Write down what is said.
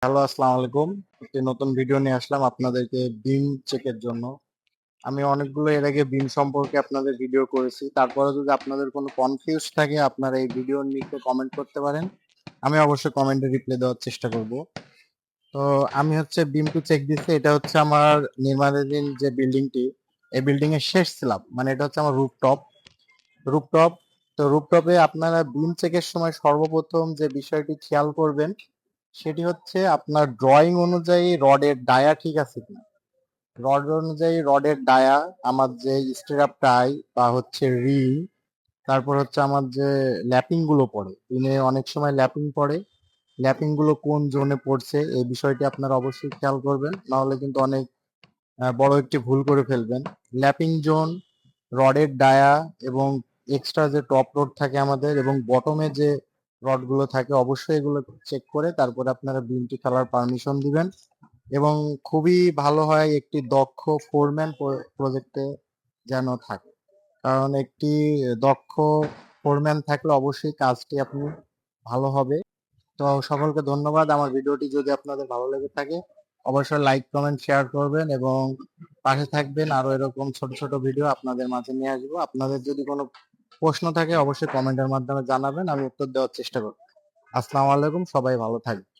Hello, আসসালামু আলাইকুম। একটি নতুন ভিডিও নিয়ে আসলাম আপনাদেরকে বিম চেকের জন্য। আমি অনেকগুলো এর আগে বিম সম্পর্কে আপনাদের ভিডিও করেছি। তারপরেও যদি আপনাদের কোনো কনফিউজ থাকে আপনারা এই ভিডিওর নিচে কমেন্ট করতে পারেন। আমি অবশ্যই কমেন্টে রিপ্লাই দেওয়ার চেষ্টা করব। তো আমি হচ্ছে বিমটি চেক দিচ্ছি। এটা হচ্ছে আমার নির্মাণাধীন যে বিল্ডিংটি, এই বিল্ডিং এর শেষ স্ল্যাব। মানে এটা হচ্ছে আমার রুফটপ। রুফটপ তো রুফটপে আপনারা বিম চেকের সময় সর্বপ্রথম যে বিষয়টি খেয়াল করবেন সেটি হচ্ছে আপনার ড্রয়িং অনুযায়ী রডের ডায়া ঠিক আছে কিনা। রড অনুযায়ী রডের ডায়া, আমার যে স্টিরাপ টাই বা হচ্ছে রিং, তারপর হচ্ছে আমার যে ল্যাপিং গুলো পড়ে, পিনে অনেক সময় ল্যাপিং পড়ে, ল্যাপিং গুলো কোন জোনে পড়ছে এই বিষয়টি আপনারা অবশ্যই খেয়াল করবেন, নাহলে কিন্তু অনেক বড় একটি ভুল করে ফেলবেন। ল্যাপিং জোন, রডের ডায়া এবং এক্সট্রা যে টপ রড থাকে আমাদের এবং বটমে যে রডগুলো থাকে অবশ্যই এগুলো চেক করে তারপরে আপনারা বিমটি ফেলার পারমিশন দিবেন। এবং খুবই ভালো হয় একটি দক্ষ ফোরম্যান প্রজেক্টে যেন থাকে, কারণ একটি দক্ষ ফোরম্যান থাকলে অবশ্যই কাজটি আপনি ভালো হবে। তো সকলকে ধন্যবাদ। আমার ভিডিওটি যদি আপনাদের ভালো লেগে থাকে অবশ্যই লাইক কমেন্ট শেয়ার করবেন এবং পাশে থাকবেন। আরো এরকম ছোট ছোট ভিডিও আপনাদের মাঝে নিয়ে আসবো। আপনাদের যদি কোনো প্রশ্ন থাকে অবশ্যই কমেন্টের মাধ্যমে জানাবেন, আমি উত্তর দেওয়ার চেষ্টা করব। আসসালামু আলাইকুম, সবাই ভালো থাকবেন।